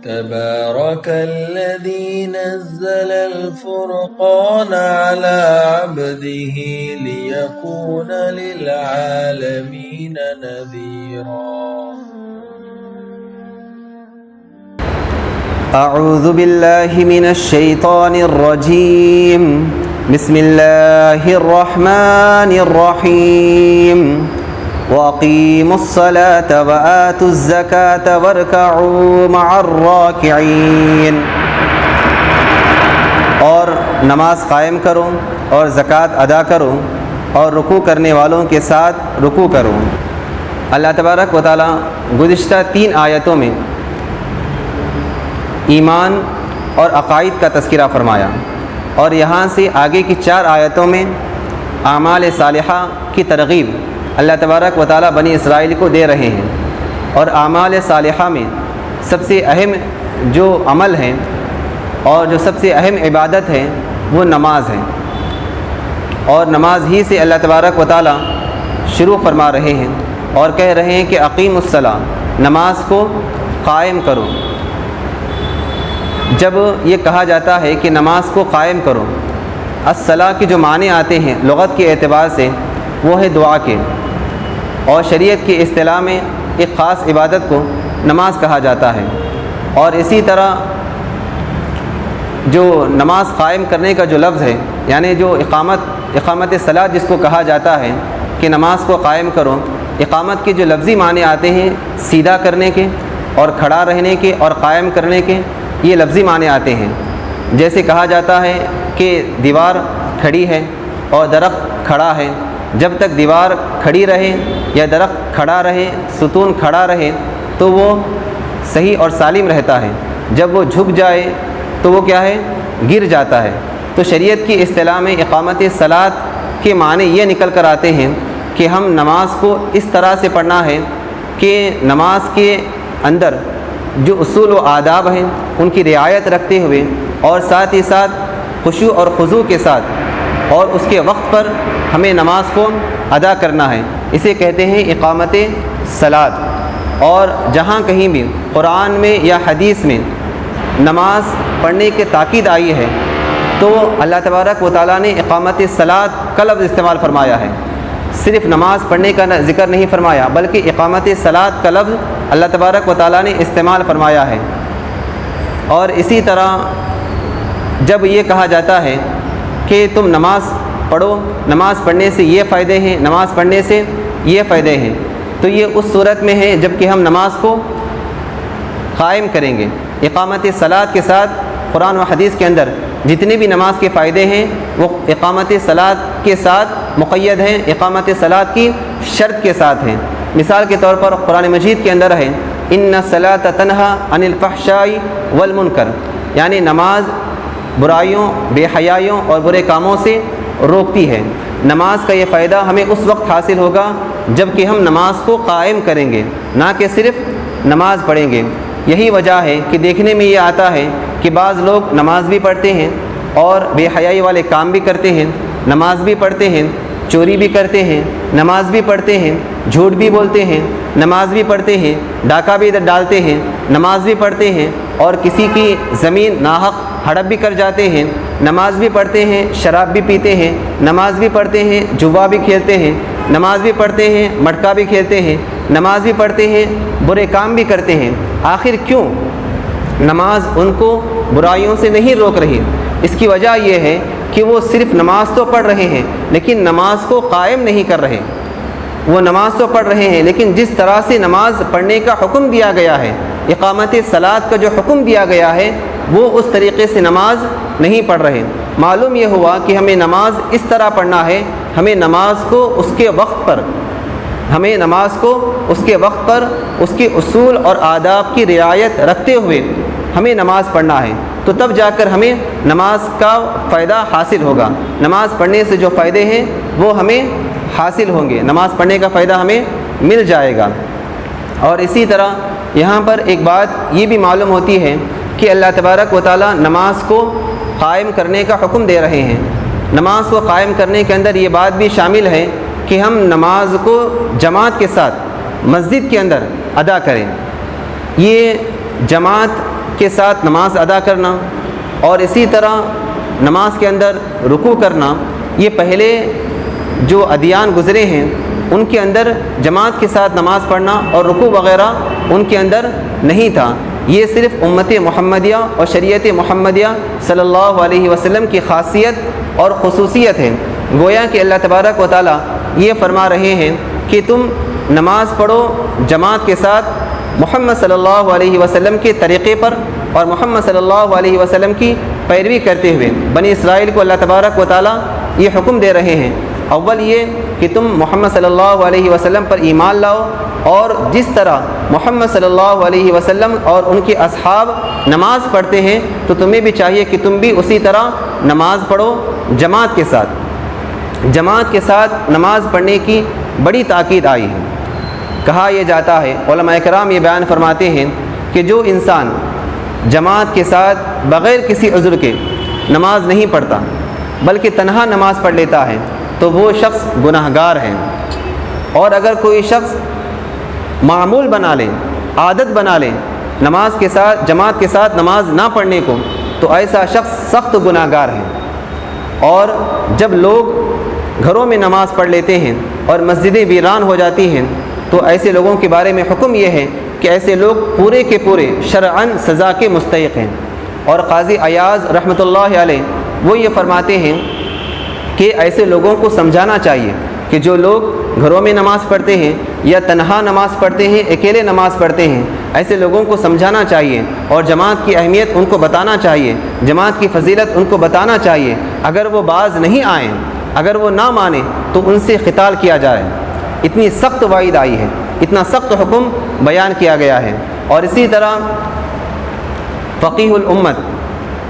تبارك الذي نزل الفرقان على عبده ليكون للعالمين نذيرا. أعوذ بالله من الشيطان الرجيم. بسم الله الرحمن الرحيم. وأقيموا الصلاة وآتوا الزكاة واركعوا مع الراكعين. اور نماز قائم کرو اور زکوٰۃ ادا کرو اور رکوع کرنے والوں کے ساتھ رکوع کرو. اللہ تبارک و تعالیٰ گزشتہ 3 آیتوں میں ایمان اور عقائد کا تذکرہ فرمایا، اور یہاں سے آگے کی 4 آیتوں میں اعمال صالحہ کی ترغیب اللہ تبارک و تعالیٰ بنی اسرائیل کو دے رہے ہیں. اور اعمال صالحہ میں سب سے اہم جو عمل ہیں اور جو سب سے اہم عبادت ہے وہ نماز ہے، اور نماز ہی سے اللہ تبارک و تعالیٰ شروع فرما رہے ہیں اور کہہ رہے ہیں کہ اقیم الصلاۃ، نماز کو قائم کرو. جب یہ کہا جاتا ہے کہ نماز کو قائم کرو، الصلاۃ کے جو معنی آتے ہیں لغت کے اعتبار سے وہ ہے دعا کے، اور شریعت کی اصطلاح میں ایک خاص عبادت کو نماز کہا جاتا ہے. اور اسی طرح جو نماز قائم کرنے کا جو لفظ ہے، یعنی جو اقامت صلاۃ جس کو کہا جاتا ہے کہ نماز کو قائم کرو، اقامت کے جو لفظی معنی آتے ہیں سیدھا کرنے کے اور کھڑا رہنے کے اور قائم کرنے کے، یہ لفظی معنی آتے ہیں. جیسے کہا جاتا ہے کہ دیوار کھڑی ہے اور درخت کھڑا ہے، جب تک دیوار کھڑی رہے یا درخت کھڑا رہے، ستون کھڑا رہے تو وہ صحیح اور سالم رہتا ہے. جب وہ جھک جائے تو وہ کیا ہے، گر جاتا ہے. تو شریعت کی اصطلاح میں اقامت صلاۃ کے معنی یہ نکل کر آتے ہیں کہ ہم نماز کو اس طرح سے پڑھنا ہے کہ نماز کے اندر جو اصول و آداب ہیں ان کی رعایت رکھتے ہوئے، اور ساتھ ہی ساتھ خشوع اور خضوع کے ساتھ اور اس کے وقت پر ہمیں نماز کو ادا کرنا ہے. اسے کہتے ہیں اقامت صلاۃ. اور جہاں کہیں بھی قرآن میں یا حدیث میں نماز پڑھنے کی تاکید آئی ہے تو اللہ تبارک و تعالیٰ نے اقامت صلاۃ کا لفظ استعمال فرمایا ہے. صرف نماز پڑھنے کا ذکر نہیں فرمایا بلکہ اقامت صلاۃ کا لفظ اللہ تبارک و تعالیٰ نے استعمال فرمایا ہے. اور اسی طرح جب یہ کہا جاتا ہے کہ تم نماز پڑھو، نماز پڑھنے سے یہ فائدے ہیں، نماز پڑھنے سے یہ فائدے ہیں، تو یہ اس صورت میں ہے جب کہ ہم نماز کو قائم کریں گے. اقامت صلاۃ کے ساتھ قرآن و حدیث کے اندر جتنے بھی نماز کے فائدے ہیں وہ اقامت صلاۃ کے ساتھ مقید ہیں، اقامت صلاۃ کی شرط کے ساتھ ہیں. مثال کے طور پر قرآن مجید کے اندر ہے ان الصلاۃ تنہی عن الفحشاء والمنکر، یعنی نماز برائیوں، بے حیائیوں اور برے کاموں سے روکتی ہے. نماز کا یہ فائدہ ہمیں اس وقت حاصل ہوگا جب کہ ہم نماز کو قائم کریں گے، نہ کہ صرف نماز پڑھیں گے. یہی وجہ ہے کہ دیکھنے میں یہ آتا ہے کہ بعض لوگ نماز بھی پڑھتے ہیں اور بے حیائی والے کام بھی کرتے ہیں، نماز بھی پڑھتے ہیں، چوری بھی کرتے ہیں، نماز بھی پڑھتے ہیں، جھوٹ بھی بولتے ہیں، نماز بھی پڑھتے ہیں، ڈاکہ بھی ڈالتے ہیں، نماز بھی پڑھتے ہیں، اور کسی کی زمین ناحق ہڑپ بھی کر جاتے ہیں، نماز بھی پڑھتے ہیں، شراب بھی پیتے ہیں، نماز بھی پڑھتے ہیں، جوا بھی کھیلتے ہیں، نماز بھی پڑھتے ہیں، مٹکا بھی کھیلتے ہیں، نماز بھی پڑھتے ہیں، برے کام بھی کرتے ہیں. آخر کیوں نماز ان کو برائیوں سے نہیں روک رہی؟ اس کی وجہ یہ ہے کہ وہ صرف نماز تو پڑھ رہے ہیں لیکن نماز کو قائم نہیں کر رہے. وہ نماز تو پڑھ رہے ہیں لیکن جس طرح سے نماز پڑھنے کا حکم دیا گیا ہے، اقامت صلاۃ کا جو حکم دیا گیا ہے، وہ اس طریقے سے نماز نہیں پڑھ رہے. معلوم یہ ہوا کہ ہمیں نماز اس طرح پڑھنا ہے، ہمیں نماز کو اس کے وقت پر اس کے اصول اور آداب کی رعایت رکھتے ہوئے ہمیں نماز پڑھنا ہے. تو تب جا کر ہمیں نماز کا فائدہ حاصل ہوگا. نماز پڑھنے سے جو فائدے ہیں وہ ہمیں حاصل ہوں گے، نماز پڑھنے کا فائدہ ہمیں مل جائے گا. اور اسی طرح یہاں پر ایک بات یہ بھی معلوم ہوتی ہے کہ اللہ تبارک و تعالیٰ نماز کو قائم کرنے کا حکم دے رہے ہیں. نماز کو قائم کرنے کے اندر یہ بات بھی شامل ہے کہ ہم نماز کو جماعت کے ساتھ مسجد کے اندر ادا کریں. یہ جماعت کے ساتھ نماز ادا کرنا اور اسی طرح نماز کے اندر رکوع کرنا، یہ پہلے جو ادیان گزرے ہیں ان کے اندر جماعت کے ساتھ نماز پڑھنا اور رکوع وغیرہ ان کے اندر نہیں تھا۔ یہ صرف امت محمدیہ اور شریعت محمدیہ صلی اللہ علیہ وسلم کی خاصیت اور خصوصیت ہے۔ گویا کہ اللہ تبارک و تعالیٰ یہ فرما رہے ہیں کہ تم نماز پڑھو جماعت کے ساتھ محمد صلی اللہ علیہ وسلم کے طریقے پر اور محمد صلی اللہ علیہ وسلم کی پیروی کرتے ہوئے۔ بنی اسرائیل کو اللہ تبارک و تعالیٰ یہ حکم دے رہے ہیں، اول یہ کہ تم محمد صلی اللہ علیہ وسلم پر ایمان لاؤ اور جس طرح محمد صلی اللہ علیہ وسلم اور ان کے اصحاب نماز پڑھتے ہیں تو تمہیں بھی چاہیے کہ تم بھی اسی طرح نماز پڑھو جماعت کے ساتھ۔ جماعت کے ساتھ نماز پڑھنے کی بڑی تاکید آئی ہے۔ کہا یہ جاتا ہے، علماء کرام یہ بیان فرماتے ہیں کہ جو انسان جماعت کے ساتھ بغیر کسی عذر کے نماز نہیں پڑھتا بلکہ تنہا نماز پڑھ لیتا ہے تو وہ شخص گناہ گار ہے۔ اور اگر کوئی شخص معمول بنا لے، عادت بنا لے نماز کے ساتھ جماعت کے ساتھ نماز نہ پڑھنے کو تو ایسا شخص سخت گناہ گار ہے۔ اور جب لوگ گھروں میں نماز پڑھ لیتے ہیں اور مسجدیں ویران ہو جاتی ہیں تو ایسے لوگوں کے بارے میں حکم یہ ہے کہ ایسے لوگ پورے کے پورے شرعاً سزا کے مستحق ہیں۔ اور قاضی ایاز رحمۃ اللہ علیہ وہ یہ فرماتے ہیں کہ ایسے لوگوں کو سمجھانا چاہیے کہ جو لوگ گھروں میں نماز پڑھتے ہیں یا تنہا نماز پڑھتے ہیں، اکیلے نماز پڑھتے ہیں، ایسے لوگوں کو سمجھانا چاہیے اور جماعت کی اہمیت ان کو بتانا چاہیے، جماعت کی فضیلت ان کو بتانا چاہیے۔ اگر وہ باز نہیں آئیں، اگر وہ نہ مانیں تو ان سے قتال کیا جائے۔ اتنی سخت وعید آئی ہے، اتنا سخت حکم بیان کیا گیا ہے۔ اور اسی طرح فقیہ الامت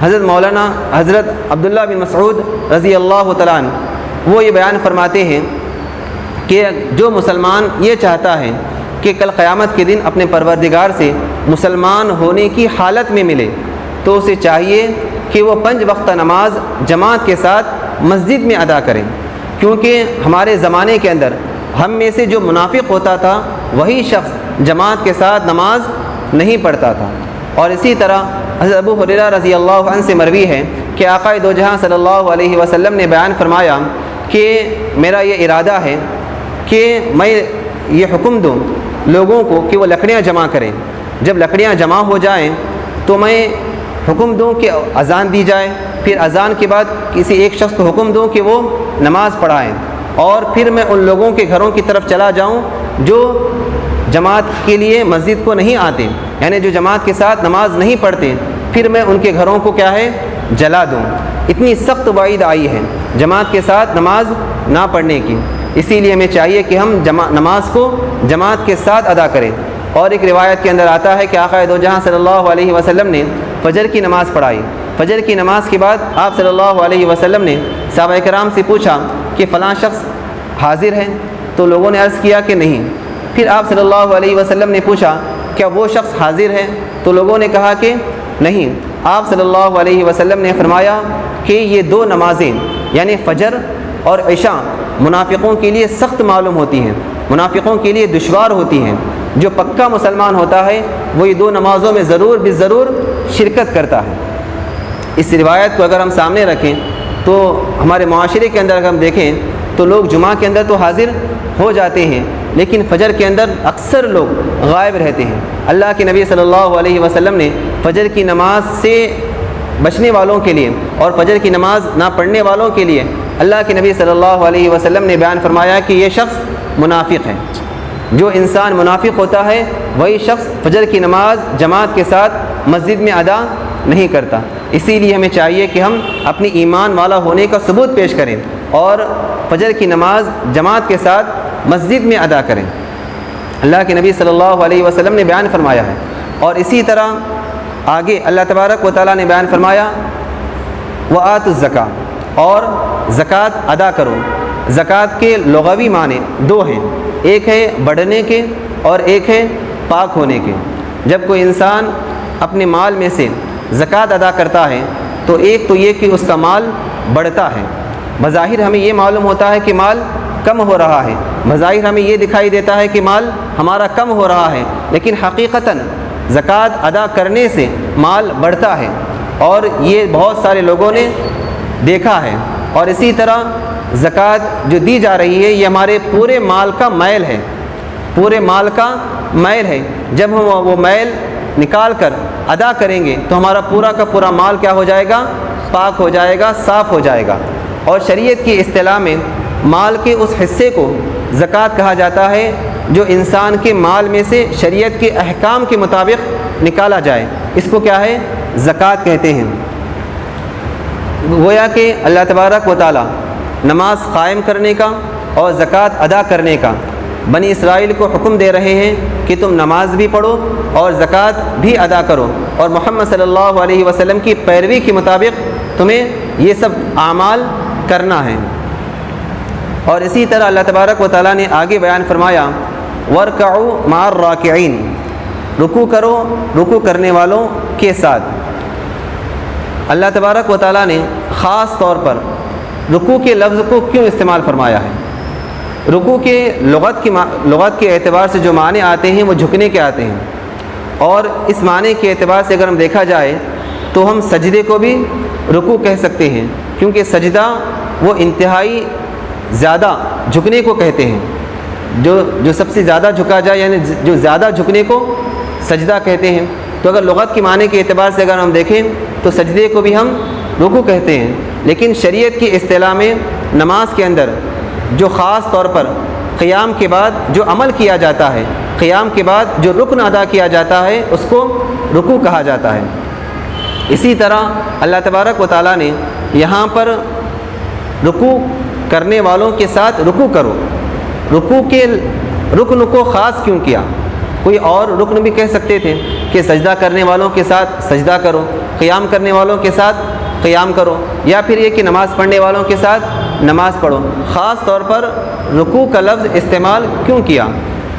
حضرت مولانا حضرت عبداللہ بن مسعود رضی اللہ تعالیٰ عنہ وہ یہ بیان فرماتے ہیں کہ جو مسلمان یہ چاہتا ہے کہ کل قیامت کے دن اپنے پروردگار سے مسلمان ہونے کی حالت میں ملے تو اسے چاہیے کہ وہ 5 وقتہ نماز جماعت کے ساتھ مسجد میں ادا کریں، کیونکہ ہمارے زمانے کے اندر ہم میں سے جو منافق ہوتا تھا وہی شخص جماعت کے ساتھ نماز نہیں پڑھتا تھا۔ اور اسی طرح حضرت ابو ہریرہ رضی اللہ عنہ سے مروی ہے کہ آقا دو جہاں صلی اللہ علیہ وسلم نے بیان فرمایا کہ میرا یہ ارادہ ہے کہ میں یہ حکم دوں لوگوں کو کہ وہ لکڑیاں جمع کریں، جب لکڑیاں جمع ہو جائیں تو میں حکم دوں کہ اذان دی جائے، پھر اذان کے بعد کسی ایک شخص کو حکم دوں کہ وہ نماز پڑھائیں، اور پھر میں ان لوگوں کے گھروں کی طرف چلا جاؤں جو جماعت کے لیے مسجد کو نہیں آتے، یعنی جو جماعت کے ساتھ نماز نہیں پڑھتے، پھر میں ان کے گھروں کو کیا ہے جلا دوں۔ اتنی سخت وعید آئی ہے جماعت کے ساتھ نماز نہ پڑھنے کی، اسی لیے ہمیں چاہیے کہ ہم نماز کو جماعت کے ساتھ ادا کریں۔ اور ایک روایت کے اندر آتا ہے کہ آقا دو جہاں صلی اللہ علیہ وسلم نے فجر کی نماز پڑھائی۔ فجر کی نماز کے بعد آپ صلی اللہ علیہ وسلم نے صحابہ کرام سے پوچھا کہ فلاں شخص حاضر ہے؟ تو لوگوں نے عرض کیا کہ نہیں۔ پھر آپ صلی اللہ علیہ وسلم نے پوچھا کیا وہ شخص حاضر ہے؟ تو لوگوں نے کہا کہ نہیں۔ آپ صلی اللہ علیہ وسلم نے فرمایا کہ یہ 2 نمازیں یعنی فجر اور عشاء منافقوں کے لیے سخت معلوم ہوتی ہیں، منافقوں کے لیے دشوار ہوتی ہیں۔ جو پکا مسلمان ہوتا ہے وہ یہ 2 نمازوں میں ضرور بالضرور شرکت کرتا ہے۔ اس روایت کو اگر ہم سامنے رکھیں تو ہمارے معاشرے کے اندر اگر ہم دیکھیں تو لوگ جمعہ کے اندر تو حاضر ہو جاتے ہیں لیکن فجر کے اندر اکثر لوگ غائب رہتے ہیں۔ اللہ کے نبی صلی اللہ علیہ وسلم نے فجر کی نماز سے بچنے والوں کے لیے اور فجر کی نماز نہ پڑھنے والوں کے لیے اللہ کے نبی صلی اللہ علیہ وسلم نے بیان فرمایا کہ یہ شخص منافق ہے۔ جو انسان منافق ہوتا ہے وہی شخص فجر کی نماز جماعت کے ساتھ مسجد میں ادا نہیں کرتا۔ اسی لیے ہمیں چاہیے کہ ہم اپنی ایمان والا ہونے کا ثبوت پیش کریں اور فجر کی نماز جماعت کے ساتھ مسجد میں ادا کریں۔ اللہ کے نبی صلی اللہ علیہ وسلم نے بیان فرمایا ہے۔ اور اسی طرح آگے اللہ تبارک و تعالیٰ نے بیان فرمایا وآتوا الزکاۃ، اور زکوٰۃ ادا کرو۔ زکوٰۃ کے لغوی معنی 2 ہیں، ایک ہے بڑھنے کے اور ایک ہے پاک ہونے کے۔ جب کوئی انسان اپنے مال میں سے زکوٰۃ ادا کرتا ہے تو ایک تو یہ کہ اس کا مال بڑھتا ہے، بظاہر ہمیں یہ معلوم ہوتا ہے کہ مال کم ہو رہا ہے، بظاہر ہمیں یہ دکھائی دیتا ہے کہ مال ہمارا کم ہو رہا ہے، لیکن حقیقتاً زکوٰۃ ادا کرنے سے مال بڑھتا ہے، اور یہ بہت سارے لوگوں نے دیکھا ہے۔ اور اسی طرح زکوٰۃ جو دی جا رہی ہے یہ ہمارے پورے مال کا میل ہے، پورے مال کا میل ہے۔ جب ہم وہ میل نکال کر ادا کریں گے تو ہمارا پورا کا پورا مال کیا ہو جائے گا؟ پاک ہو جائے گا، صاف ہو جائے گا۔ اور شریعت کی اصطلاح میں مال کے اس حصے کو زکوٰۃ کہا جاتا ہے جو انسان کے مال میں سے شریعت کے احکام کے مطابق نکالا جائے، اس کو کیا ہے؟ زکوٰۃ کہتے ہیں۔ گویا کہ اللہ تبارک و تعالی نماز قائم کرنے کا اور زکوٰۃ ادا کرنے کا بنی اسرائیل کو حکم دے رہے ہیں کہ تم نماز بھی پڑھو اور زکوٰۃ بھی ادا کرو، اور محمد صلی اللہ علیہ وسلم کی پیروی کے مطابق تمہیں یہ سب اعمال کرنا ہے۔ اور اسی طرح اللہ تبارک و تعالیٰ نے آگے بیان فرمایا وَارْكَعُوا مَعَ الرَّاكِعِينَ، رکوع کرو رکوع کرنے والوں کے ساتھ۔ اللہ تبارک و تعالیٰ نے خاص طور پر رکوع کے لفظ کو کیوں استعمال فرمایا ہے؟ رکوع کے لغت کے اعتبار سے جو معنی آتے ہیں وہ جھکنے کے آتے ہیں، اور اس معنی کے اعتبار سے اگر ہم دیکھا جائے تو ہم سجدے کو بھی رکوع کہہ سکتے ہیں، کیونکہ سجدہ وہ انتہائی زیادہ جھکنے کو کہتے ہیں، جو سب سے زیادہ جھکا جائے، یعنی جو زیادہ جھکنے کو سجدہ کہتے ہیں۔ تو اگر لغت کے معنی کے اعتبار سے اگر ہم دیکھیں تو سجدے کو بھی ہم رکوع کہتے ہیں، لیکن شریعت کی اصطلاح میں نماز کے اندر جو خاص طور پر قیام کے بعد جو عمل کیا جاتا ہے، قیام کے بعد جو رکن ادا کیا جاتا ہے، اس کو رکوع کہا جاتا ہے۔ اسی طرح اللہ تبارک و تعالیٰ نے یہاں پر رکوع کرنے والوں کے ساتھ رکوع کرو، رکوع کے رکن کو خاص کیوں کیا؟ کوئی اور رکن بھی کہہ سکتے تھے کہ سجدہ کرنے والوں کے ساتھ سجدہ کرو، قیام کرنے والوں کے ساتھ قیام کرو، یا پھر یہ کہ نماز پڑھنے والوں کے ساتھ نماز پڑھو۔ خاص طور پر رکوع کا لفظ استعمال کیوں کیا؟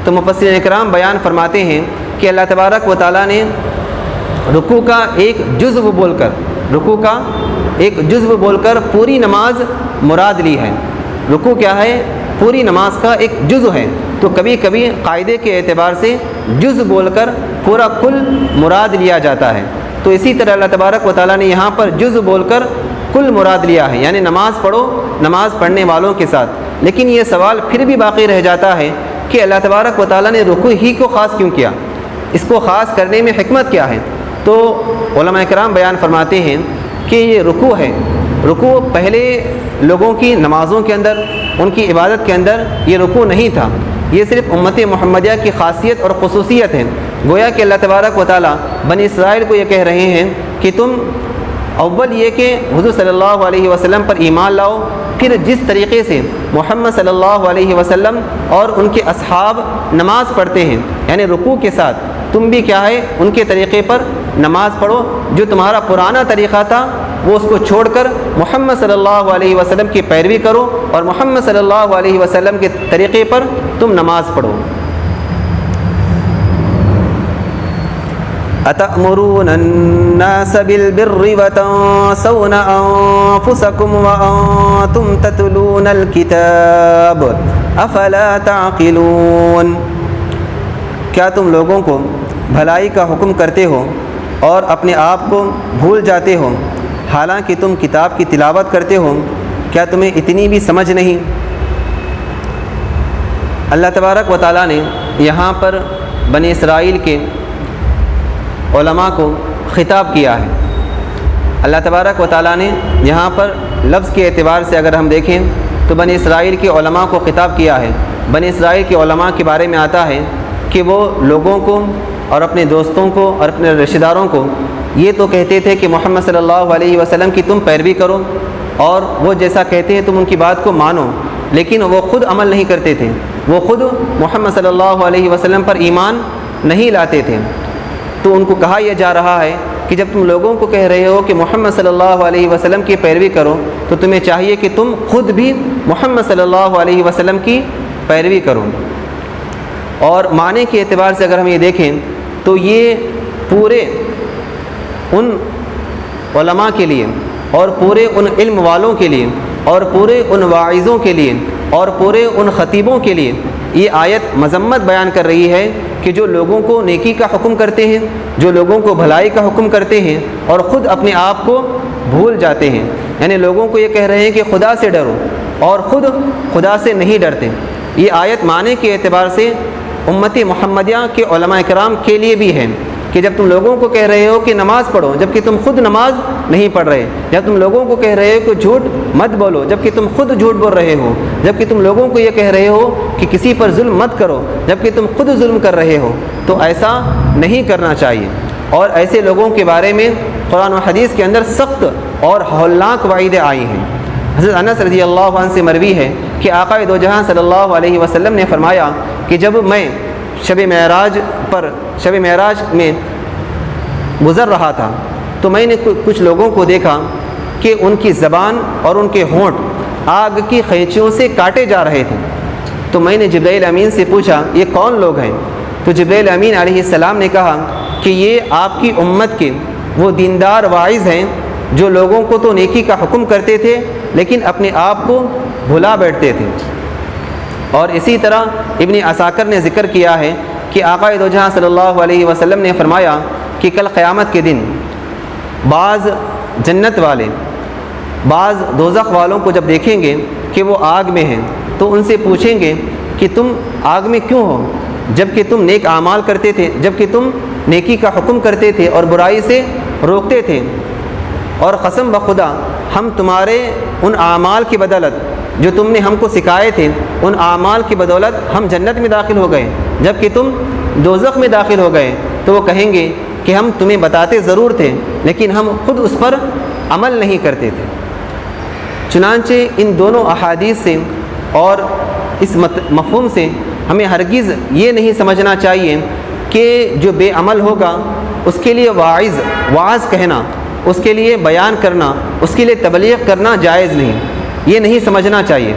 تو مفسرین اکرام بیان فرماتے ہیں کہ اللہ تبارک و تعالیٰ نے رکوع کا ایک جزو بول کر پوری نماز مراد لی ہے۔ رکوع کیا ہے؟ پوری نماز کا ایک جزو ہے، تو کبھی کبھی قاعدے کے اعتبار سے جزو بول کر پورا کل مراد لیا جاتا ہے۔ تو اسی طرح اللہ تبارک و تعالیٰ نے یہاں پر جزو بول کر کل مراد لیا ہے، یعنی نماز پڑھو نماز پڑھنے والوں کے ساتھ۔ لیکن یہ سوال پھر بھی باقی رہ جاتا ہے کہ اللہ تبارک و تعالیٰ نے رکوع ہی کو خاص کیوں کیا؟ اس کو خاص کرنے میں حکمت کیا ہے؟ تو علماء کرام بیان فرماتے ہیں کہ یہ رکوع ہے، رکوع پہلے لوگوں کی نمازوں کے اندر، ان کی عبادت کے اندر یہ رکوع نہیں تھا، یہ صرف امت محمدیہ کی خاصیت اور خصوصیت ہے۔ گویا کہ اللہ تبارک و تعالیٰ بنی اسرائیل کو یہ کہہ رہے ہیں کہ تم اول یہ کہ حضور صلی اللہ علیہ وسلم پر ایمان لاؤ، پھر جس طریقے سے محمد صلی اللہ علیہ وسلم اور ان کے اصحاب نماز پڑھتے ہیں، یعنی رکوع کے ساتھ تم بھی کیا ہے ان کے طریقے پر نماز پڑھو۔ جو تمہارا پرانا طریقہ تھا وہ اس کو چھوڑ کر محمد صلی اللہ علیہ وسلم کی پیروی کرو، اور محمد صلی اللہ علیہ وسلم کے طریقے پر تم نماز پڑھو۔ أَتَأْمُرُونَ النَّاسَ بِالْبِرِّ وَتَنْسَوْنَ أَنفُسَكُمْ وَأَنْتُمْ تَتْلُونَ الْكِتَابَ أَفَلَا تَعْقِلُونَ، کیا تم لوگوں کو بھلائی کا حکم کرتے ہو اور اپنے آپ کو بھول جاتے ہو، حالانکہ تم کتاب کی تلاوت کرتے ہو؟ کیا تمہیں اتنی بھی سمجھ نہیں؟ اللہ تبارک و تعالیٰ نے یہاں پر بنی اسرائیل کے علماء کو خطاب کیا ہے۔ اللہ تبارک و تعالیٰ نے یہاں پر لفظ کے اعتبار سے اگر ہم دیکھیں تو بنی اسرائیل کے علماء کو خطاب کیا ہے۔ بنی اسرائیل کے علماء کے بارے میں آتا ہے کہ وہ لوگوں کو اور اپنے دوستوں کو اور اپنے رشتہ داروں کو یہ تو کہتے تھے کہ محمد صلی اللہ علیہ وسلم کی تم پیروی کرو اور وہ جیسا کہتے ہیں تم ان کی بات کو مانو، لیکن وہ خود عمل نہیں کرتے تھے، وہ خود محمد صلی اللہ علیہ وسلم پر ایمان نہیں لاتے تھے۔ تو ان کو کہا یہ جا رہا ہے کہ جب تم لوگوں کو کہہ رہے ہو کہ محمد صلی اللہ علیہ وسلم کی پیروی کرو تو تمہیں چاہیے کہ تم خود بھی محمد صلی اللہ علیہ وسلم کی پیروی کرو۔ اور معنی کے اعتبار سے اگر ہم یہ دیکھیں تو یہ پورے ان علماء کے لیے اور پورے ان علم والوں کے لیے اور پورے ان واعظوں کے لیے اور پورے ان خطیبوں کے لیے یہ آیت مذمت بیان کر رہی ہے کہ جو لوگوں کو نیکی کا حکم کرتے ہیں، جو لوگوں کو بھلائی کا حکم کرتے ہیں اور خود اپنے آپ کو بھول جاتے ہیں، یعنی لوگوں کو یہ کہہ رہے ہیں کہ خدا سے ڈرو اور خود خدا سے نہیں ڈرتے۔ یہ آیت معنی کے اعتبار سے امت محمدیہ کے علماء کرام کے لیے بھی ہے کہ جب تم لوگوں کو کہہ رہے ہو کہ نماز پڑھو جبکہ تم خود نماز نہیں پڑھ رہے، جب تم لوگوں کو کہہ رہے ہو کہ جھوٹ مت بولو جبکہ تم خود جھوٹ بول رہے ہو، جبکہ تم لوگوں کو یہ کہہ رہے ہو کہ کسی پر ظلم مت کرو جبکہ تم خود ظلم کر رہے ہو، تو ایسا نہیں کرنا چاہیے۔ اور ایسے لوگوں کے بارے میں قرآن و حدیث کے اندر سخت اور ہولناک وعیدیں آئی ہیں۔ حضرت انس رضی اللہ عنہ سے مروی ہے کہ آقا دو جہاں صلی اللہ علیہ وسلم نے فرمایا کہ جب میں شب معراج میں گزر رہا تھا تو میں نے کچھ لوگوں کو دیکھا کہ ان کی زبان اور ان کے ہونٹ آگ کی قینچیوں سے کاٹے جا رہے تھے۔ تو میں نے جبرائیل امین سے پوچھا یہ کون لوگ ہیں؟ تو جبرائیل امین علیہ السلام نے کہا کہ یہ آپ کی امت کے وہ دیندار واعظ ہیں جو لوگوں کو تو نیکی کا حکم کرتے تھے لیکن اپنے آپ کو بھلا بیٹھتے تھے۔ اور اسی طرح ابن عساکر نے ذکر کیا ہے کہ آقا دو جہاں صلی اللہ علیہ وسلم نے فرمایا کہ کل قیامت کے دن بعض جنت والے بعض دوزخ والوں کو جب دیکھیں گے کہ وہ آگ میں ہیں تو ان سے پوچھیں گے کہ تم آگ میں کیوں ہو جب کہ تم نیک اعمال کرتے تھے، جب کہ تم نیکی کا حکم کرتے تھے اور برائی سے روکتے تھے، اور قسم بخدا ہم تمہارے ان اعمال کی بدولت جو تم نے ہم کو سکھائے تھے ان اعمال کی بدولت ہم جنت میں داخل ہو گئے جب کہ تم دوزخ میں داخل ہو گئے۔ تو وہ کہیں گے کہ ہم تمہیں بتاتے ضرور تھے لیکن ہم خود اس پر عمل نہیں کرتے تھے۔ چنانچہ ان دونوں احادیث سے اور اس مفہوم سے ہمیں ہرگز یہ نہیں سمجھنا چاہیے کہ جو بے عمل ہوگا اس کے لیے واعظ کہنا، اس کے لیے بیان کرنا، اس کے لیے تبلیغ کرنا جائز نہیں، یہ نہیں سمجھنا چاہیے،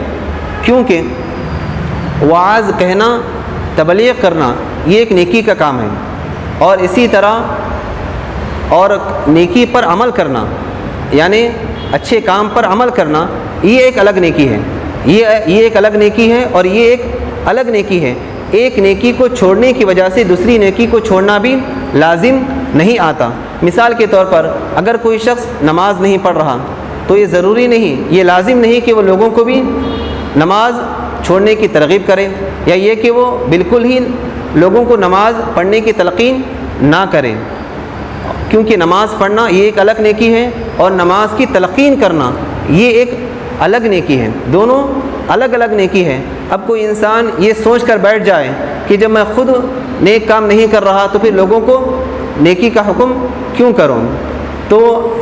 کیونکہ واعظ کہنا، تبلیغ کرنا یہ ایک نیکی کا کام ہے، اور اسی طرح اور نیکی پر عمل کرنا یعنی اچھے کام پر عمل کرنا یہ ایک الگ نیکی ہے، یہ ایک الگ نیکی ہے اور یہ ایک الگ نیکی ہے۔ ایک نیکی کو چھوڑنے کی وجہ سے دوسری نیکی کو چھوڑنا بھی لازم نہیں آتا۔ مثال کے طور پر اگر کوئی شخص نماز نہیں پڑھ رہا تو یہ ضروری نہیں، یہ لازم نہیں کہ وہ لوگوں کو بھی نماز چھوڑنے کی ترغیب کرے یا یہ کہ وہ بالکل ہی لوگوں کو نماز پڑھنے کی تلقین نہ کرے، کیونکہ نماز پڑھنا یہ ایک الگ نیکی ہے اور نماز کی تلقین کرنا یہ ایک الگ نیکی ہے، دونوں الگ الگ نیکی ہے۔ اب کوئی انسان یہ سوچ کر بیٹھ جائے کہ جب میں خود نیک کام نہیں کر رہا تو پھر لوگوں کو نیکی کا حکم کیوں کروں؟ تو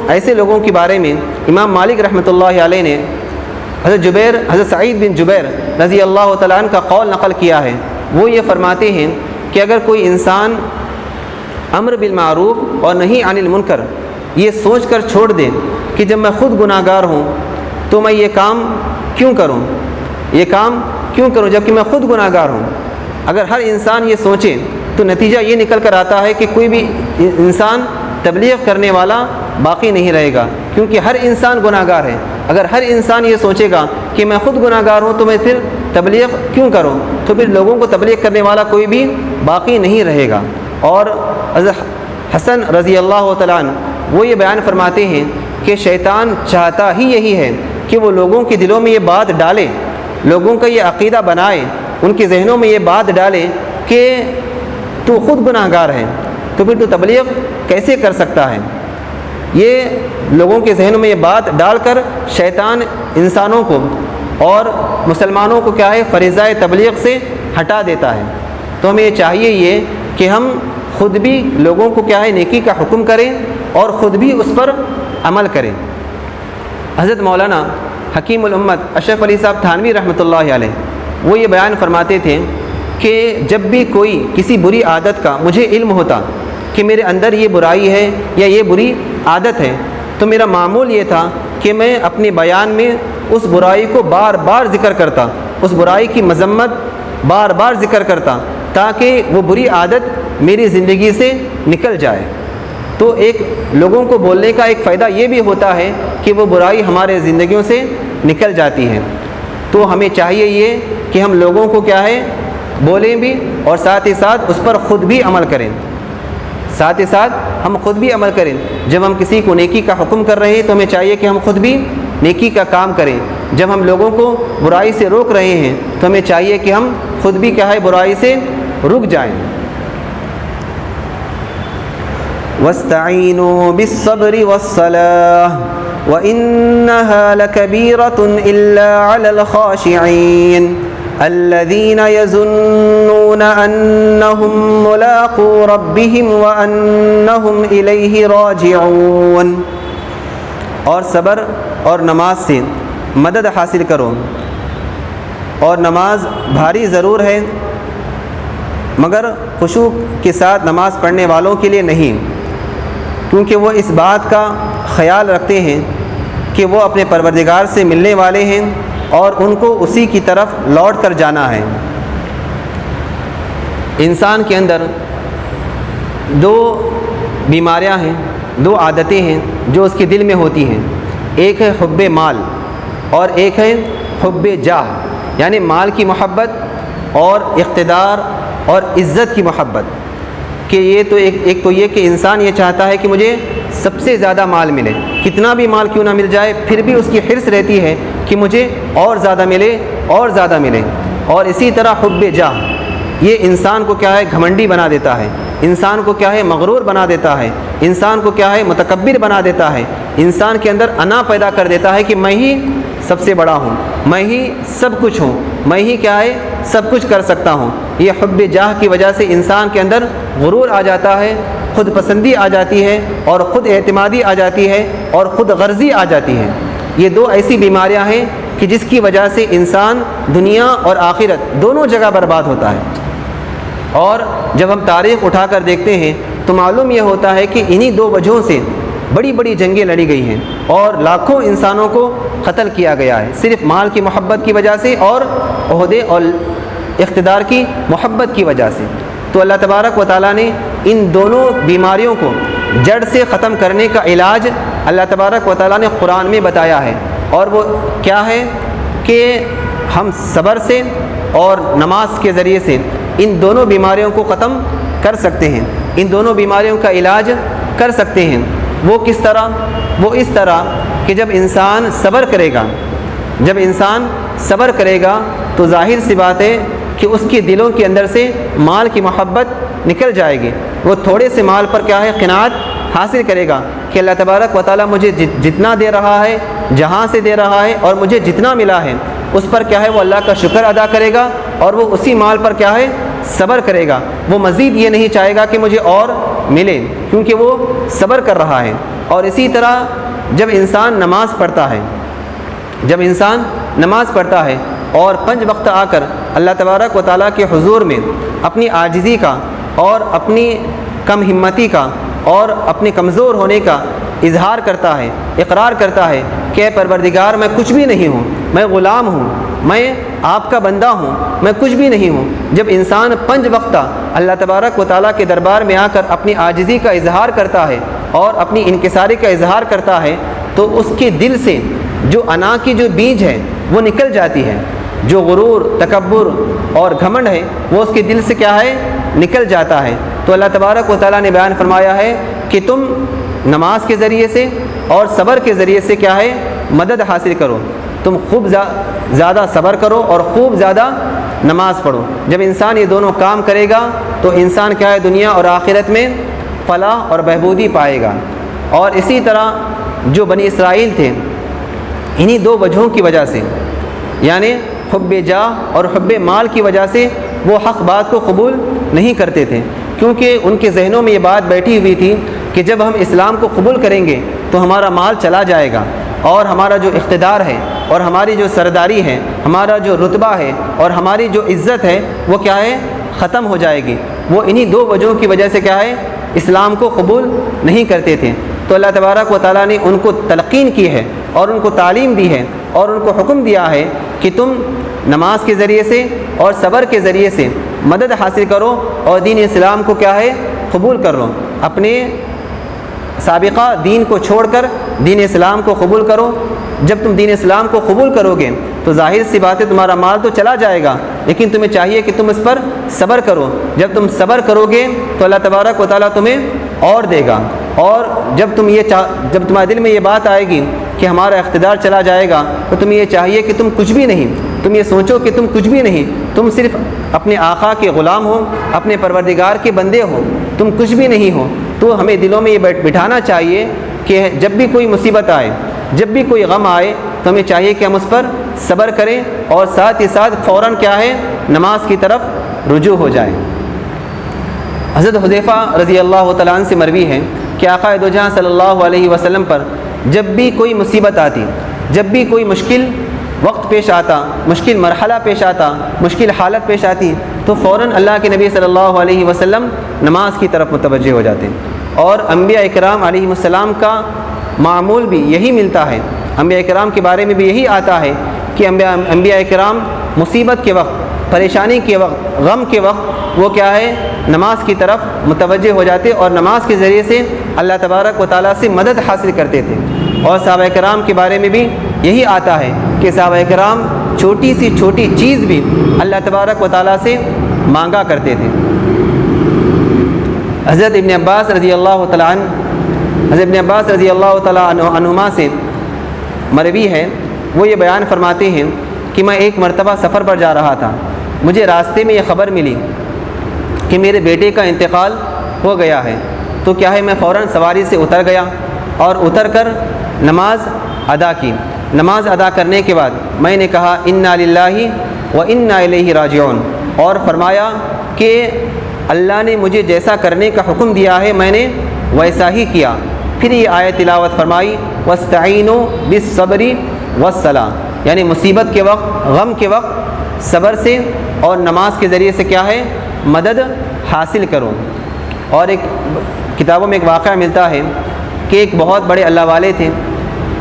ایسے لوگوں کے بارے میں امام مالک رحمۃ اللہ علیہ نے حضرت سعید بن جبیر رضی اللہ تعالیٰ عنہ کا قول نقل کیا ہے۔ وہ یہ فرماتے ہیں کہ اگر کوئی انسان امر بالمعروف اور نہی عن المنکر یہ سوچ کر چھوڑ دے کہ جب میں خود گناہ گار ہوں تو میں یہ کام کیوں کروں جب کہ میں خود گناہ گار ہوں، اگر ہر انسان یہ سوچے تو نتیجہ یہ نکل کر آتا ہے کہ کوئی بھی انسان تبلیغ کرنے والا باقی نہیں رہے گا، کیونکہ ہر انسان گناہ گار ہے۔ اگر ہر انسان یہ سوچے گا کہ میں خود گناہ گار ہوں تو میں پھر تبلیغ کیوں کروں، تو پھر لوگوں کو تبلیغ کرنے والا کوئی بھی باقی نہیں رہے گا۔ اور حضرت حسن رضی اللہ تعالیٰ عنہ وہ یہ بیان فرماتے ہیں کہ شیطان چاہتا ہی یہی ہے کہ وہ لوگوں کے دلوں میں یہ بات ڈالے، لوگوں کا یہ عقیدہ بنائے، ان کے ذہنوں میں یہ بات ڈالے کہ تو خود گناہ گار ہے تو پھر تو تبلیغ کیسے کر سکتا ہے۔ یہ لوگوں کے ذہنوں میں یہ بات ڈال کر شیطان انسانوں کو اور مسلمانوں کو کیا ہے فریضہ تبلیغ سے ہٹا دیتا ہے۔ تو ہمیں یہ چاہیے یہ کہ ہم خود بھی لوگوں کو کیا ہے نیکی کا حکم کریں اور خود بھی اس پر عمل کریں۔ حضرت مولانا حکیم الامت اشرف علی صاحب تھانوی رحمۃ اللہ علیہ وہ یہ بیان فرماتے تھے کہ جب بھی کوئی کسی بری عادت کا مجھے علم ہوتا کہ میرے اندر یہ برائی ہے یا یہ بری عادت ہے تو میرا معمول یہ تھا کہ میں اپنے بیان میں اس برائی کو بار بار ذکر کرتا، اس برائی کی مذمت بار بار ذکر کرتا تاکہ وہ بری عادت میری زندگی سے نکل جائے۔ تو ایک لوگوں کو بولنے کا ایک فائدہ یہ بھی ہوتا ہے کہ وہ برائی ہمارے زندگیوں سے نکل جاتی ہے۔ تو ہمیں چاہیے یہ کہ ہم لوگوں کو کیا ہے بولیں بھی اور ساتھ ہی ساتھ اس پر خود بھی عمل کریں، ساتھ ہی ساتھ ہم خود بھی عمل کریں۔ جب ہم کسی کو نیکی کا حکم کر رہے ہیں تو ہمیں چاہیے کہ ہم خود بھی نیکی کا کام کریں۔ جب ہم لوگوں کو برائی سے روک رہے ہیں تو ہمیں چاہیے کہ ہم خود بھی کیا ہے برائی سے رک جائیں۔ وَاسْتَعِينُوا بِالصَّبْرِ وَالصَّلَاةِ وَإِنَّهَا لَكَبِيرَةٌ إِلَّا عَلَى الْخَاشِعِينَ الذين يظنون أنهم ملاقو ربهم وأنهم إليه راجعون۔ اور صبر اور نماز سے مدد حاصل کرو، اور نماز بھاری ضرور ہے مگر خشوع کے ساتھ نماز پڑھنے والوں کے لیے نہیں، کیونکہ وہ اس بات کا خیال رکھتے ہیں کہ وہ اپنے پروردگار سے ملنے والے ہیں اور ان کو اسی کی طرف لوٹ کر جانا ہے۔ انسان کے اندر دو بیماریاں ہیں، دو عادتیں ہیں جو اس کے دل میں ہوتی ہیں، ایک ہے حب مال اور ایک ہے حب جاہ، یعنی مال کی محبت اور اقتدار اور عزت کی محبت، کہ یہ تو ایک تو یہ کہ انسان یہ چاہتا ہے کہ مجھے سب سے زیادہ مال ملے، کتنا بھی مال کیوں نہ مل جائے پھر بھی اس کی حرص رہتی ہے کہ مجھے اور زیادہ ملے اور زیادہ ملے۔ اور اسی طرح حب جاہ، یہ انسان کو کیا ہے گھمنڈی بنا دیتا ہے، انسان کو کیا ہے مغرور بنا دیتا ہے، انسان کو کیا ہے متکبر بنا دیتا ہے، انسان کے اندر انا پیدا کر دیتا ہے کہ میں ہی سب سے بڑا ہوں، میں ہی سب کچھ ہوں، میں ہی کیا ہے سب کچھ کر سکتا ہوں۔ یہ حب جاہ کی وجہ سے انسان کے اندر غرور آ جاتا ہے، خود پسندی آ جاتی ہے اور خود اعتمادی آ جاتی ہے اور خود غرضی آ جاتی ہے۔ یہ دو ایسی بیماریاں ہیں کہ جس کی وجہ سے انسان دنیا اور آخرت دونوں جگہ برباد ہوتا ہے۔ اور جب ہم تاریخ اٹھا کر دیکھتے ہیں تو معلوم یہ ہوتا ہے کہ انہی دو وجہوں سے بڑی بڑی جنگیں لڑی گئی ہیں اور لاکھوں انسانوں کو قتل کیا گیا ہے، صرف مال کی محبت کی وجہ سے اور عہدے اور اقتدار کی محبت کی وجہ سے۔ تو اللہ تبارک و تعالیٰ نے ان دونوں بیماریوں کو جڑ سے ختم کرنے کا علاج اللہ تبارک و تعالیٰ نے قرآن میں بتایا ہے، اور وہ کیا ہے کہ ہم صبر سے اور نماز کے ذریعے سے ان دونوں بیماریوں کو ختم کر سکتے ہیں، ان دونوں بیماریوں کا علاج کر سکتے ہیں۔ وہ کس طرح؟ وہ اس طرح کہ جب انسان صبر کرے گا، جب انسان صبر کرے گا تو ظاہر سی بات ہے کہ اس کے دلوں کے اندر سے مال کی محبت نکل جائے گی، وہ تھوڑے سے مال پر کیا ہے قناعت حاصل کرے گا کہ اللہ تبارک و تعالیٰ مجھے جتنا دے رہا ہے، جہاں سے دے رہا ہے اور مجھے جتنا ملا ہے اس پر کیا ہے وہ اللہ کا شکر ادا کرے گا اور وہ اسی مال پر کیا ہے صبر کرے گا۔ وہ مزید یہ نہیں چاہے گا کہ مجھے اور ملے، کیونکہ وہ صبر کر رہا ہے۔ اور اسی طرح جب انسان نماز پڑھتا ہے، جب انسان نماز پڑھتا ہے اور 5 وقت آ کر اللہ تبارک و تعالیٰ کے حضور میں اپنی عاجزی کا اور اپنی کم ہمتی کا اور اپنے کمزور ہونے کا اظہار کرتا ہے، اقرار کرتا ہے کہ اے پروردگار میں کچھ بھی نہیں ہوں، میں غلام ہوں، میں آپ کا بندہ ہوں، میں کچھ بھی نہیں ہوں۔ جب انسان 5 وقت اللہ تبارک و تعالیٰ کے دربار میں آ کر اپنی عاجزی کا اظہار کرتا ہے اور اپنی انکساری کا اظہار کرتا ہے تو اس کے دل سے جو انا کی جو بیج ہے وہ نکل جاتی ہے، جو غرور، تکبر اور گھمنڈ ہے وہ اس کے دل سے کیا ہے نکل جاتا ہے۔ تو اللہ تبارک و تعالیٰ نے بیان فرمایا ہے کہ تم نماز کے ذریعے سے اور صبر کے ذریعے سے کیا ہے مدد حاصل کرو، تم خوب زیادہ صبر کرو اور خوب زیادہ نماز پڑھو۔ جب انسان یہ دونوں کام کرے گا تو انسان کیا ہے دنیا اور آخرت میں فلاح اور بہبودی پائے گا۔ اور اسی طرح جو بنی اسرائیل تھے انہی 2 وجہوں کی وجہ سے، یعنی حب جاہ اور حب مال کی وجہ سے وہ حق بات کو قبول نہیں کرتے تھے، کیونکہ ان کے ذہنوں میں یہ بات بیٹھی ہوئی تھی کہ جب ہم اسلام کو قبول کریں گے تو ہمارا مال چلا جائے گا اور ہمارا جو اقتدار ہے اور ہماری جو سرداری ہے، ہمارا جو رتبہ ہے اور ہماری جو عزت ہے وہ کیا ہے ختم ہو جائے گی۔ وہ انہی 2 وجہوں کی وجہ سے کیا ہے اسلام کو قبول نہیں کرتے تھے۔ تو اللہ تبارک و تعالیٰ نے ان کو تلقین کی ہے اور ان کو تعلیم دی ہے اور ان کو حکم دیا ہے کہ تم نماز کے ذریعے سے اور صبر کے ذریعے سے مدد حاصل کرو اور دین اسلام کو کیا ہے قبول کر لو، اپنے سابقہ دین کو چھوڑ کر دین اسلام کو قبول کرو۔ جب تم دین اسلام کو قبول کرو گے تو ظاہر سی بات ہے تمہارا مال تو چلا جائے گا، لیکن تمہیں چاہیے کہ تم اس پر صبر کرو۔ جب تم صبر کرو گے تو اللہ تبارک و تعالیٰ تمہیں اور دے گا، اور جب تمہارے دل میں یہ بات آئے گی کہ ہمارا اقتدار چلا جائے گا، تو تمہیں یہ چاہیے کہ تم کچھ بھی نہیں، تم یہ سوچو کہ تم کچھ بھی نہیں، تم صرف اپنے آقا کے غلام ہو، اپنے پروردگار کے بندے ہو، تم کچھ بھی نہیں ہو۔ تو ہمیں دلوں میں یہ بٹھانا چاہیے کہ جب بھی کوئی مصیبت آئے، جب بھی کوئی غم آئے، تو ہمیں چاہیے کہ ہم اس پر صبر کریں، اور ساتھ ہی ساتھ فوراً کیا ہے، نماز کی طرف رجوع ہو جائیں۔ حضرت حذیفہ رضی اللہ تعالیٰ عنہ سے مروی ہے کہ آقا دو جہاں صلی اللہ علیہ وسلم پر جب بھی کوئی مصیبت آتی، جب بھی کوئی مشکل وقت پیش آتا، مشکل مرحلہ پیش آتا، مشکل حالت پیش آتی، تو فوراً اللہ کے نبی صلی اللہ علیہ وسلم نماز کی طرف متوجہ ہو جاتے ہیں۔ اور انبیاء اکرام علیہ السلام کا معمول بھی یہی ملتا ہے، انبیاء اکرام کے بارے میں بھی یہی آتا ہے کہ انبیاء اکرام مصیبت کے وقت، پریشانی کے وقت، غم کے وقت وہ کیا ہے، نماز کی طرف متوجہ ہو جاتے، اور نماز کے ذریعے سے اللہ تبارک و تعالیٰ سے مدد حاصل کرتے تھے۔ اور صحابہ کرام کے بارے میں بھی یہی آتا ہے کہ صحابہ کرام چھوٹی سی چھوٹی چیز بھی اللہ تبارک و تعالیٰ سے مانگا کرتے تھے۔ حضرت ابن عباس رضی اللہ تعالیٰ عنہما سے مروی ہے، وہ یہ بیان فرماتے ہیں کہ میں ایک مرتبہ سفر پر جا رہا تھا، مجھے راستے میں یہ خبر ملی کہ میرے بیٹے کا انتقال ہو گیا ہے، تو کیا ہے، میں فوراً سواری سے اتر گیا اور اتر کر نماز ادا کی۔ نماز ادا کرنے کے بعد میں نے کہا انا للہ و انا الیہ راجعون، اور فرمایا کہ اللہ نے مجھے جیسا کرنے کا حکم دیا ہے میں نے ویسا ہی کیا۔ پھر یہ آیت تلاوت فرمائی واستعینوا بالصبر والصلاۃ، یعنی مصیبت کے وقت، غم کے وقت صبر سے اور نماز کے ذریعے سے کیا ہے، مدد حاصل کرو۔ اور ایک کتابوں میں ایک واقعہ ملتا ہے کہ ایک بہت بڑے اللہ والے تھے،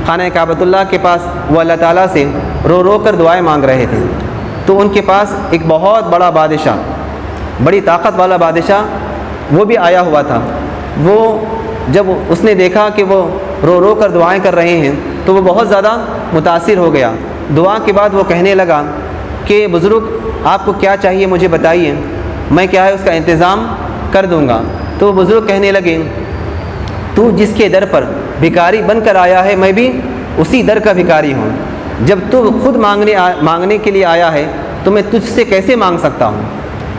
خانہ کعبۃ اللہ کے پاس وہ اللہ تعالیٰ سے رو رو کر دعائیں مانگ رہے تھے، تو ان کے پاس ایک بہت بڑا بادشاہ، بڑی طاقت والا بادشاہ وہ بھی آیا ہوا تھا۔ وہ جب اس نے دیکھا کہ وہ رو رو کر دعائیں کر رہے ہیں تو وہ بہت زیادہ متاثر ہو گیا۔ دعا کے بعد وہ کہنے لگا کہ بزرگ آپ کو کیا چاہیے مجھے بتائیے، میں کیا ہے اس کا انتظام کر دوں گا۔ تو وہ بزرگ کہنے لگے تو جس کے در پر بھکاری بن کر آیا ہے میں بھی اسی در کا بھکاری ہوں، جب تو خود مانگنے کے لیے آیا ہے تو میں تجھ سے کیسے مانگ سکتا ہوں۔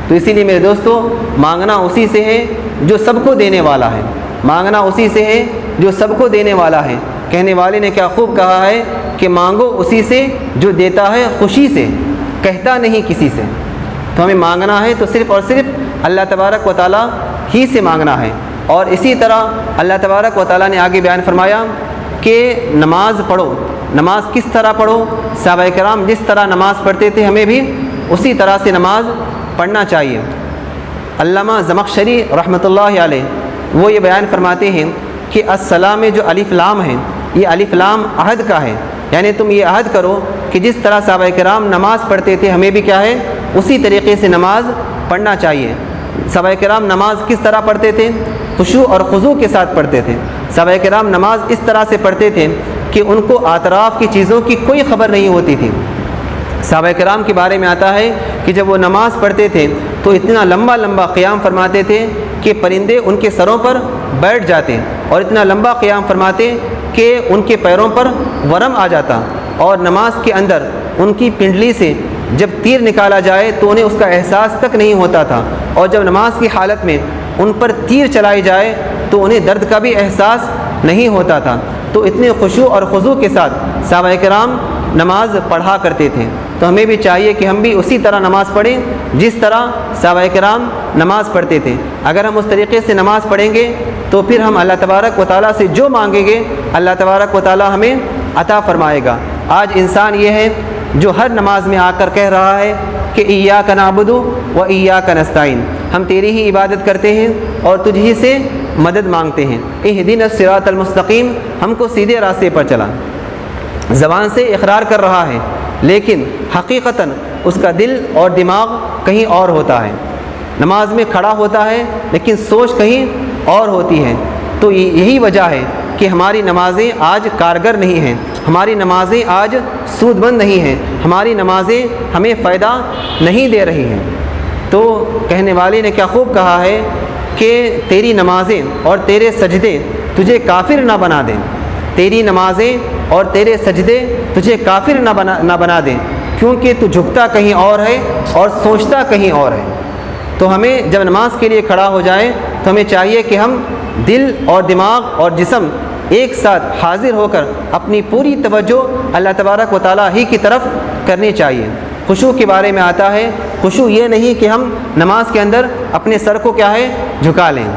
تو اسی لیے میرے دوستو، مانگنا اسی سے ہے جو سب کو دینے والا ہے، مانگنا اسی سے ہے جو سب کو دینے والا ہے۔ کہنے والے نے کیا خوب کہا ہے کہ مانگو اسی سے جو دیتا ہے خوشی سے، کہتا نہیں کسی سے۔ تو ہمیں مانگنا ہے تو صرف اور صرف اللہ تبارک و تعالیٰ ہی سے مانگنا ہے۔ اور اسی طرح اللہ تبارک و تعالیٰ نے آگے بیان فرمایا کہ نماز پڑھو۔ نماز کس طرح پڑھو؟ صحابہ کرام جس طرح نماز پڑھتے تھے ہمیں بھی اسی طرح سے نماز پڑھنا چاہیے۔ علامہ زمخشری رحمۃ اللہ علیہ وہ یہ بیان فرماتے ہیں کہ الصلاۃ میں جو الف لام ہے، یہ الف لام عہد کا ہے، یعنی تم یہ عہد کرو کہ جس طرح صحابہ کرام نماز پڑھتے تھے ہمیں بھی کیا ہے، اسی طریقے سے نماز پڑھنا چاہیے۔ صحابہ کرام نماز کس طرح پڑھتے تھے؟ خشوع اور خضوع کے ساتھ پڑھتے تھے۔ صحابہ کرام نماز اس طرح سے پڑھتے تھے کہ ان کو اطراف کی چیزوں کی کوئی خبر نہیں ہوتی تھی۔ صحابہ کرام کے بارے میں آتا ہے کہ جب وہ نماز پڑھتے تھے تو اتنا لمبا لمبا قیام فرماتے تھے کہ پرندے ان کے سروں پر بیٹھ جاتے، اور اتنا لمبا قیام فرماتے کہ ان کے پیروں پر ورم آ جاتا، اور نماز کے اندر ان کی پنڈلی سے جب تیر نکالا جائے تو انہیں اس کا احساس تک نہیں ہوتا تھا، اور جب نماز کی حالت میں ان پر تیر چلائی جائے تو انہیں درد کا بھی احساس نہیں ہوتا تھا۔ تو اتنے خشوع اور خضوع کے ساتھ صحابہ کرام نماز پڑھا کرتے تھے۔ تو ہمیں بھی چاہیے کہ ہم بھی اسی طرح نماز پڑھیں جس طرح صحابہ کرام نماز پڑھتے تھے۔ اگر ہم اس طریقے سے نماز پڑھیں گے تو پھر ہم اللہ تبارک و تعالیٰ سے جو مانگیں گے اللہ تبارک و تعالیٰ ہمیں عطا فرمائے گا۔ آج انسان یہ ہے جو ہر نماز میں آ کر کہہ رہا ہے کہ ایاک نعبد و ایاک نستعین، ہم تیری ہی عبادت کرتے ہیں اور تجھ ہی سے مدد مانگتے ہیں۔ اہدنا الصراط المستقیم، ہم کو سیدھے راستے پر چلا۔ زبان سے اقرار کر رہا ہے لیکن حقیقتاً اس کا دل اور دماغ کہیں اور ہوتا ہے۔ نماز میں کھڑا ہوتا ہے لیکن سوچ کہیں اور ہوتی ہے۔ تو یہی وجہ ہے کہ ہماری نمازیں آج کارگر نہیں ہیں، ہماری نمازیں آج سود مند نہیں ہیں، ہماری نمازیں ہمیں فائدہ نہیں دے رہی ہیں۔ تو کہنے والے نے کیا خوب کہا ہے کہ تیری نمازیں اور تیرے سجدے تجھے کافر نہ بنا دیں، تیری نمازیں اور تیرے سجدے تجھے کافر نہ بنا دیں، کیونکہ تو جھکتا کہیں اور ہے اور سوچتا کہیں اور ہے۔ تو ہمیں جب نماز کے لیے کھڑا ہو جائیں تو ہمیں چاہیے کہ ہم دل اور دماغ اور جسم ایک ساتھ حاضر ہو کر اپنی پوری توجہ اللہ تبارک و تعالیٰ ہی کی طرف کرنی چاہیے۔ خشوع کے بارے میں آتا ہے، خشوع یہ نہیں کہ ہم نماز کے اندر اپنے سر کو کیا ہے جھکا لیں،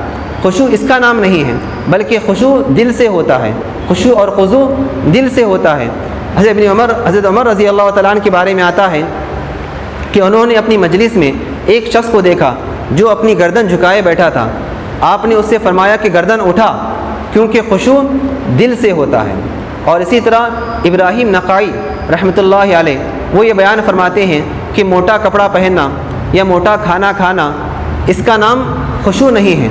خشوع اس کا نام نہیں ہے، بلکہ خشوع دل سے ہوتا ہے، خشوع اور خضوع دل سے ہوتا ہے۔ حضرت عمر رضی اللہ تعالیٰ عنہ کے بارے میں آتا ہے کہ انہوں نے اپنی مجلس میں ایک شخص کو دیکھا جو اپنی گردن جھکائے بیٹھا تھا۔ آپ نے اس سے فرمایا کہ گردن اٹھا، کیونکہ خشوع دل سے ہوتا ہے۔ اور اسی طرح ابراہیم نقائی رحمۃ اللہ علیہ وہ یہ بیان فرماتے ہیں کہ موٹا کپڑا پہننا یا موٹا کھانا کھانا اس کا نام خشوع نہیں ہے،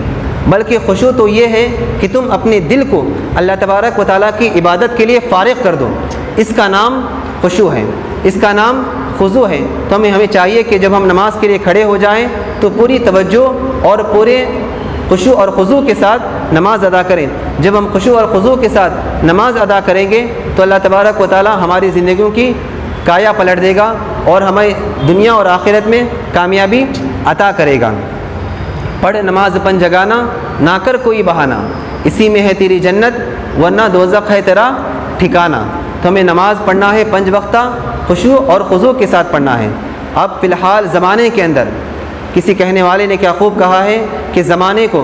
بلکہ خشوع تو یہ ہے کہ تم اپنے دل کو اللہ تبارک و تعالیٰ کی عبادت کے لیے فارغ کر دو، اس کا نام خشوع ہے، اس کا نام خضوع ہے۔ تو ہمیں چاہیے کہ جب ہم نماز کے لیے کھڑے ہو جائیں تو پوری توجہ اور پورے خشوع اور خضوع کے ساتھ نماز ادا کریں۔ جب ہم خشوع اور خضوع کے ساتھ نماز ادا کریں گے تو اللہ تبارک و تعالیٰ ہماری زندگیوں کی کایا پلٹ دے گا اور ہمیں دنیا اور آخرت میں کامیابی عطا کرے گا۔ پڑھ نماز پن جگانا، نہ کر کوئی بہانہ، اسی میں ہے تیری جنت ورنہ دوزخ ہے تیرا ٹھکانہ۔ تو ہمیں نماز پڑھنا ہے 5 وقتہ خشوع اور خضوع کے ساتھ پڑھنا ہے۔ اب فی الحال زمانے کے اندر کسی کہنے والے نے کیا خوب کہا ہے کہ زمانے کو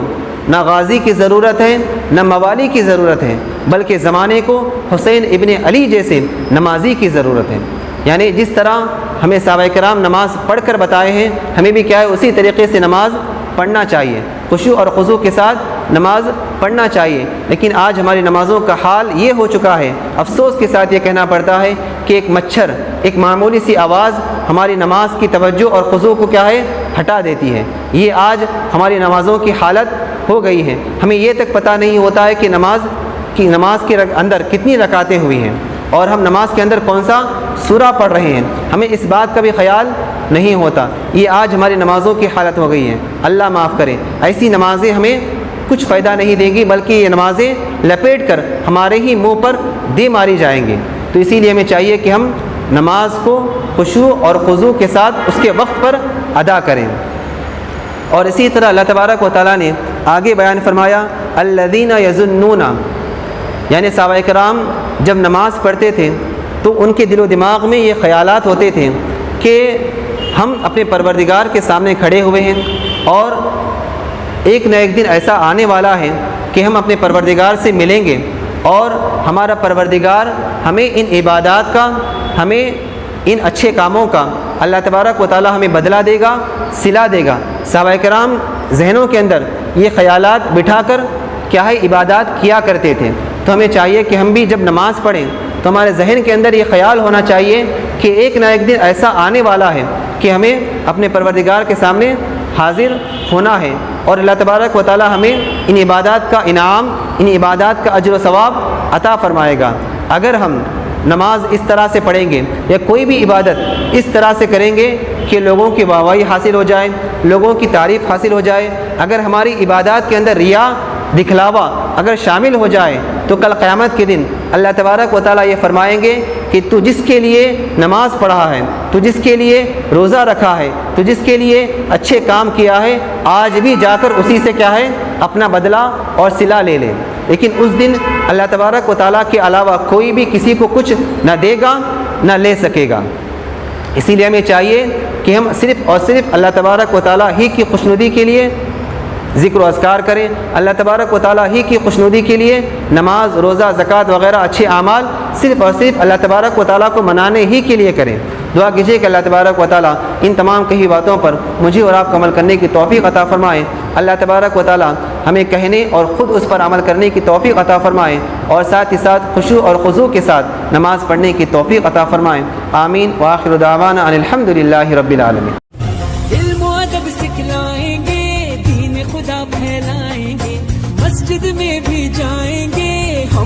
نہ غازی کی ضرورت ہے نہ موالی کی ضرورت ہے، بلکہ زمانے کو حسین ابن علی جیسے نمازی کی ضرورت ہے۔ یعنی جس طرح ہمیں صحابہ کرام نماز پڑھ کر بتائے ہیں، ہمیں بھی کیا ہے اسی طریقے سے نماز پڑھنا چاہیے، خشوع اور خضوع کے ساتھ نماز پڑھنا چاہیے۔ لیکن آج ہماری نمازوں کا حال یہ ہو چکا ہے، افسوس کے ساتھ یہ کہنا پڑتا ہے کہ ایک مچھر، ایک معمولی سی آواز ہماری نماز کی توجہ اور خضوع کو کیا ہے ہٹا دیتی ہے۔ یہ آج ہماری نمازوں کی حالت ہو گئی ہے۔ ہمیں یہ تک پتہ نہیں ہوتا ہے کہ نماز کے اندر کتنی رکعتیں ہوئی ہیں اور ہم نماز کے اندر کون سا سورہ پڑھ رہے ہیں، ہمیں اس بات کا بھی خیال نہیں ہوتا۔ یہ آج ہماری نمازوں کی حالت ہو گئی ہے، اللہ معاف کرے۔ ایسی نمازیں ہمیں کچھ فائدہ نہیں دیں گی، بلکہ یہ نمازیں لپیٹ کر ہمارے ہی منہ پر دے ماری جائیں گے۔ تو اسی لیے ہمیں چاہیے کہ ہم نماز کو خشوع اور خضوع کے ساتھ اس کے وقت پر ادا کریں۔ اور اسی طرح اللہ تبارک و تعالیٰ نے آگے بیان فرمایا الذین یظنون، یعنی صحابہ کرام جب نماز پڑھتے تھے تو ان کے دل و دماغ میں یہ خیالات ہوتے تھے کہ ہم اپنے پروردگار کے سامنے کھڑے ہوئے ہیں اور ایک نہ ایک دن ایسا آنے والا ہے کہ ہم اپنے پروردگار سے ملیں گے اور ہمارا پروردگار ہمیں ان عبادات کا، ہمیں ان اچھے کاموں کا اللہ تبارک و تعالیٰ ہمیں بدلہ دے گا، صلہ دے گا۔ صحابہ کرام ذہنوں کے اندر یہ خیالات بٹھا کر کیا ہے عبادات کیا کرتے تھے۔ تو ہمیں چاہیے کہ ہم بھی جب نماز پڑھیں تو ہمارے ذہن کے اندر یہ خیال ہونا چاہیے کہ ایک نہ ایک دن ایسا آنے والا ہے کہ ہمیں اپنے پروردگار کے سامنے حاضر ہونا ہے اور اللہ تبارک و تعالیٰ ہمیں ان عبادات کا انعام، ان عبادات کا اجر و ثواب عطا فرمائے گا۔ اگر ہم نماز اس طرح سے پڑھیں گے یا کوئی بھی عبادت اس طرح سے کریں گے کہ لوگوں کی واہواہی حاصل ہو جائے، لوگوں کی تعریف حاصل ہو جائے، اگر ہماری عبادات کے اندر ریا، دکھلاوا اگر شامل ہو جائے تو کل قیامت کے دن اللہ تبارک و تعالیٰ یہ فرمائیں گے کہ تو جس کے لیے نماز پڑھا ہے، تو جس کے لیے روزہ رکھا ہے، تو جس کے لیے اچھے کام کیا ہے، آج بھی جا کر اسی سے کیا ہے اپنا بدلہ اور صلہ لے لے۔ لیکن اس دن اللہ تبارک و تعالیٰ کے علاوہ کوئی بھی کسی کو کچھ نہ دے گا نہ لے سکے گا۔ اسی لیے ہمیں چاہیے کہ ہم صرف اور صرف اللہ تبارک و تعالیٰ ہی کی خوشنودی کے لیے ذکر و اذکار کریں، اللہ تبارک و تعالیٰ ہی کی خوشنودی کے لیے نماز، روزہ، زکوٰۃ وغیرہ اچھے اعمال صرف اور صرف اللہ تبارک و تعالیٰ کو منانے ہی کے لیے کریں۔ دعا کیجیے کہ اللہ تبارک و تعالیٰ ان تمام کہی باتوں پر مجھے اور آپ کو عمل کرنے کی توفیق عطا فرمائے۔ اللہ تبارک و تعالیٰ ہمیں کہنے اور خود اس پر عمل کرنے کی توفیق عطا فرمائے اور ساتھ ہی ساتھ خشوع اور خضوع کے ساتھ نماز پڑھنے کی توفیق عطا فرمائے۔ آمین وآخر دعوانا ان الحمد للہ رب العالمین۔ علم و ادب سکھلائیں گے، دین خدا پھیلائیں گے، مسجد میں